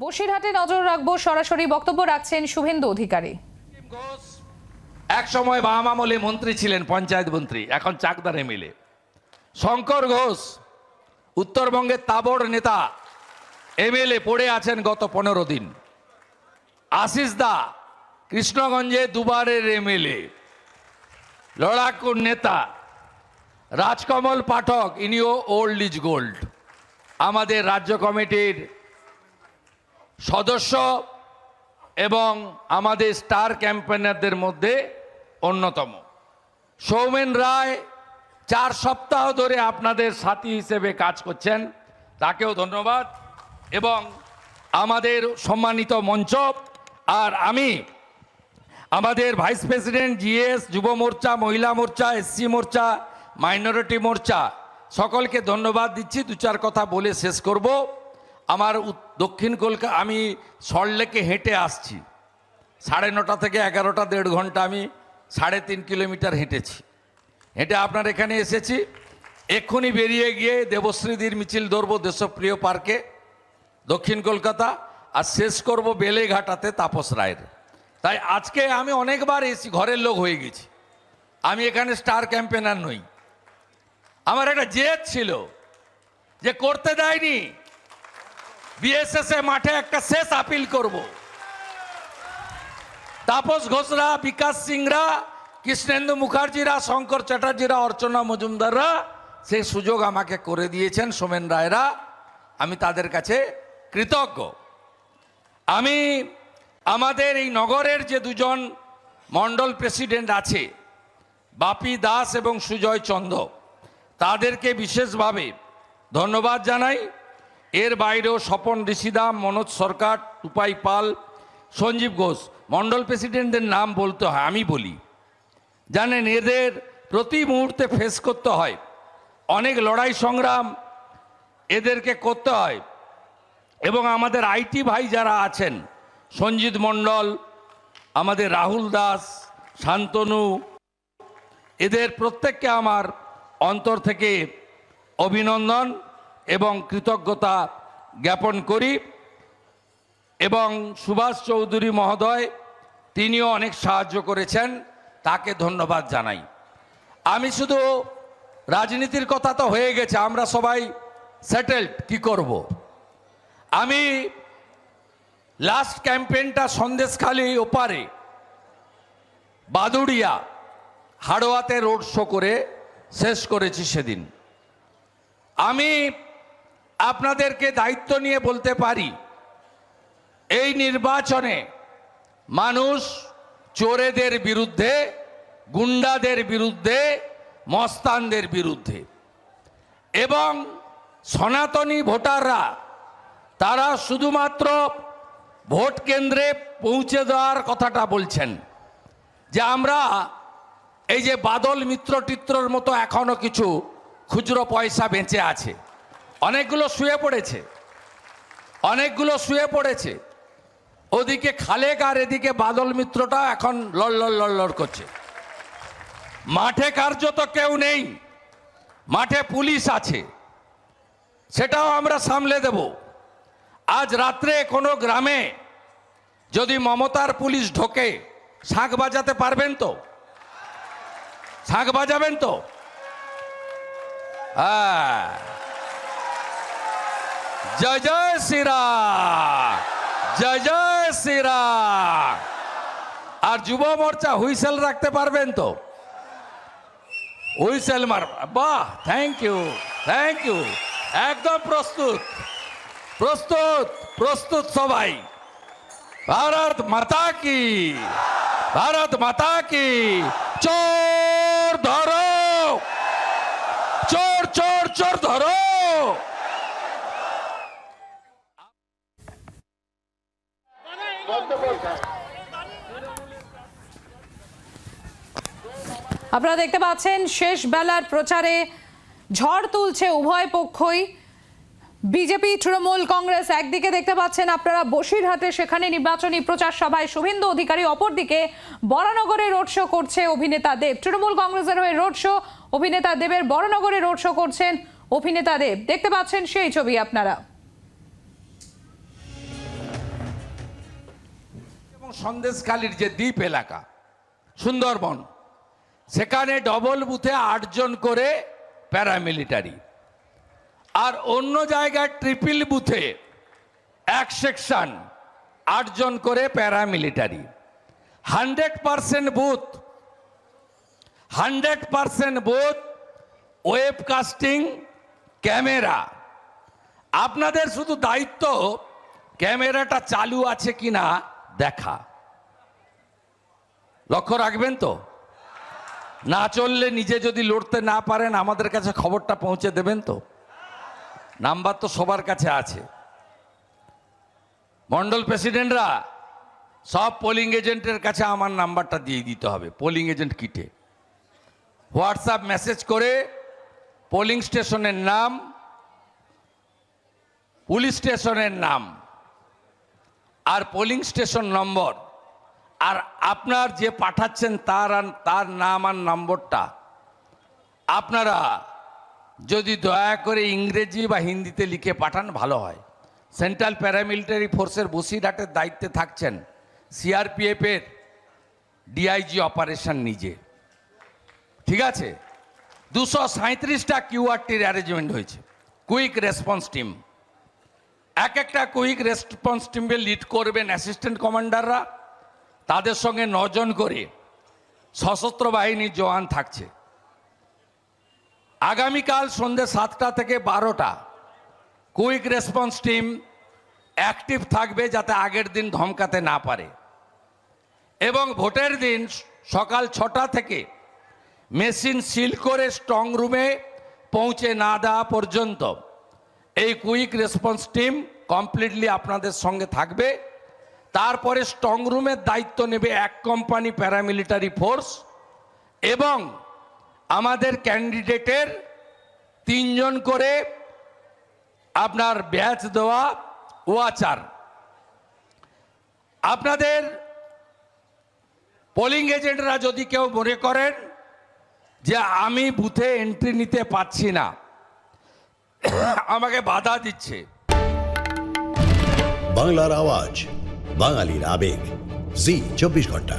বসিরহাটে নজর রাখবো, সরাসরি বক্তব্য রাখছেন শুভেন্দু অধিকারী। এক সময় বাম আমলে মন্ত্রী ছিলেন, পঞ্চায়েত মন্ত্রী, এখন চাকদার এমএলএ। শঙ্কর ঘোষ উত্তরবঙ্গের তাবড় নেতা, এমএলএ, পড়ে আছেন গত 15 দিন। আশিস দা কৃষ্ণগঞ্জে দুবারের এমএলএ, লড়াকুর নেতা। রাজকমল পাঠক, ইনিও ওল্ড ইজ গোল্ড, আমাদের রাজ্য কমিটির সদস্য এবং আমাদের স্টার ক্যাম্পেনারদের মধ্যে অন্যতম। সৌমেন রায় 4 সপ্তাহ ধরে আপনাদের সাথী হিসেবে কাজ করছেন, তাকেও ধন্যবাদ। এবং আমাদের সম্মানিত মঞ্চ আর আমি, আমাদের ভাইস প্রেসিডেন্ট, জিএস, যুব মোর্চা, মহিলা মোর্চা, এসসি মোর্চা, মাইনরিটি মোর্চা, সকলকে ধন্যবাদ দিচ্ছি। 2-4 কথা বলে শেষ করব। আমার দক্ষিণ কলকাতা, আমি সল্টলেকে হেঁটে আসছি। 9:30 থেকে 11টা, 1.5 ঘন্টা আমি 3.5 কিলোমিটার হেঁটেছি। হেঁটে আপনার এখানে এসেছি। এক্ষুনি বেরিয়ে গিয়ে দেবশ্রীদির মিছিল ধরবো দেশপ্রিয় পার্কে, দক্ষিণ কলকাতা, আর শেষ করব বেলেঘাটাতে তাপস রায়ের। তাই আজকে আমি অনেকবার এসেছি, ঘরের লোক হয়ে গেছি। আমি এখানে স্টার ক্যাম্পেনার নই। আমার একটা জেদ ছিল যে করতে দেয়নি, বিএসএস মাঠে একটা শেষ আপিল করব। তাপস ঘোষরা, বিকাশ সিংরা, কৃষ্ণেন্দু মুখার্জিরা, শঙ্কর চ্যাটার্জিরা, অর্চনা মজুমদাররা সেই সুযোগ আমাকে করে দিয়েছেন, সোমেন রায়রা, আমি তাদের কাছে কৃতজ্ঞ। আমি আমাদের এই নগরের যে 2জন মণ্ডল প্রেসিডেন্ট আছে, বাপি দাস এবং সুজয় চন্দ, তাদেরকে বিশেষভাবে ধন্যবাদ জানাই। এর বাইরেও স্বপন ঋষিদাম, মনোজ সরকার, টুপাই পাল, সঞ্জীব ঘোষ, মণ্ডল প্রেসিডেন্টদের নাম বলতে হয়, আমি বলি। জানেন, এদের প্রতি মুহূর্তে ফেস করতে হয়, অনেক লড়াই সংগ্রাম এদেরকে করতে হয়। এবং আমাদের আইটি ভাই যারা আছেন, সঞ্জিত মণ্ডল, আমাদের রাহুল দাস, শান্তনু, এদের প্রত্যেককে আমার অন্তর থেকে অভিনন্দন এবং কৃতজ্ঞতা জ্ঞাপন করি। এবং সুভাষ চৌধুরী মহোদয়, তিনিও অনেক সাহায্য করেছেন, তাকে ধন্যবাদ জানাই। আমি শুধু রাজনীতির কথা তো হয়ে গেছে, আমরা সবাই সেটেলড, কি করব। আমি লাস্ট ক্যাম্পেইনটা সন্দেশখালী ওপারে বাদুড়িয়া, হাড়োয়াতে রোড শো করে শেষ করেছি সেদিন। আমি আপনাদেরকে দায়িত্ব নিয়ে বলতে পারি, এই নির্বাচনে মানুষ চোরেদের বিরুদ্ধে, গুন্ডাদের বিরুদ্ধে, মস্তানদের বিরুদ্ধে, এবং সনাতনী ভোটাররা তারা শুধুমাত্র ভোট কেন্দ্রে পৌঁছে দেওয়ার কথাটা বলছেন, যে আমরা এই যে বাদল মিত্র টিত্রর মতো এখনো কিছু খুচরো পয়সা বেঁচে আছে, অনেকগুলো শুয়ে পড়েছে, ওদিকে খালেক আর এদিকে বাদল মিত্রটা এখন লড় করছে। মাঠে কার্যত কেউ নেই, মাঠে পুলিশ আছে, সেটাও আমরা সামলে দেব। আজ রাত্রে কোনো গ্রামে যদি মমতার পুলিশ ঢোকে, শাঁখ বাজাতে পারবেন তো? শাঁখ বাজাবেন তো? হ্যাঁ, জয় জয় শ্রীরাম, জয় জয় শ্রীরাম। আর যুব মোর্চা হুইসেল রাখতে পারবেন তো? হুইসেল মার, বাহ, থ্যাংক ইউ। একদম প্রস্তুত সবাই। ভারত মাতা কি, ভারত মাতা কি। চোর ধরো, চোর চোর চোর ধরো। আপনারা দেখতে পাচ্ছেন শেষ বেলার প্রচারে ঝড় তুলছে উভয় পক্ষই। বিজেপি, তৃণমূল, কংগ্রেস একদিকে দেখতে পাচ্ছেন আপনারা বসিরহাটে, সেখানে নির্বাচনী প্রচার সভায় শুভেন্দু অধিকারী, অপরদিকে বরানগরে রোড শো করছে অভিনেতা দেব। তৃণমূল কংগ্রেসের হয়ে রোড শো অভিনেতা দেবের, বরানগরে রোড শো করছেন অভিনেতা দেব। দেখতে পাচ্ছেন সেই ছবি আপনারা। সন্দেশখালীর যে দ্বীপ এলাকা সুন্দরবন, সেখানে ডবল বুথে 8 জন করে প্যারামিলিটারি, আর অন্য জায়গায় ট্রিপল বুথে এক সেকশন 8 জন করে paramilitary. 100% booth, 100% booth, webcasting camera. আপনাদের শুধু দায়িত্ব ক্যামেরাটা চালু আছে কিনা দেখা, লক্ষ্য রাখবেন তো। না চললে নিজে যদি লড়তে না পারেন আমাদের কাছে খবরটা পৌঁছে দেবেন তো। নাম্বার তো সবার কাছে আছে। মন্ডল প্রেসিডেন্টরা সব পোলিং এজেন্টের কাছে আমার নাম্বারটা দিয়ে দিতে হবে। পোলিং এজেন্ট কিটে হোয়াটসঅ্যাপ মেসেজ করে পোলিং স্টেশনের নাম, পুলিশ স্টেশনের নাম আর পোলিং স্টেশন নম্বর, আর আপনার যে পাঠাচ্ছেন তার নাম আর নম্বরটা আপনারা যদি দয়া করে ইংরেজি বা হিন্দিতে লিখে পাঠান ভালো হয়। সেন্ট্রাল প্যারামিলিটারি ফোর্সের বসিরহাটের দায়িত্বে থাকছেন সিআরপিএফের ডিআইজি অপারেশন নিজে, ঠিক আছে। 237টা কিউআরটির অ্যারেঞ্জমেন্ট হয়েছে, কুইক রেসপন্স টিম। একটা কুইক রেসপন্স টিমে লিড করবেন অ্যাসিস্ট্যান্ট কমান্ডাররা, তাদের সঙ্গে 9 জন করে সশস্ত্র বাহিনীর জওয়ান থাকছে। আগামীকাল সন্ধ্যে 7টা থেকে 12টা কুইক রেসপন্স টিম অ্যাক্টিভ থাকবে যাতে আগের দিন ধমকাতে না পারে, এবং ভোটের দিন সকাল 6টা থেকে মেশিন সিল করে স্ট্রং রুমে পৌঁছে না দেওয়া পর্যন্ত এই কুইক রেসপন্স টিম কমপ্লিটলি আপনাদের সঙ্গে থাকবে। তারপরে স্ট্রং রুমের দায়িত্ব নেবে 1 কোম্পানি প্যারামিলিটারি ফোর্স এবং আমাদের ক্যান্ডিডেটের 3 জন করে আপনার ব্যাচ দেওয়া ওয়াচার। আপনাদের পোলিং এজেন্টরা যদি কেউ মনে করেন যে আমি বুথে এন্ট্রি নিতে পারছি না, আমাকে বাধা দিচ্ছে, বাংলার আওয়াজ, বাঙালির আবেগ, জি 24 ঘন্টা।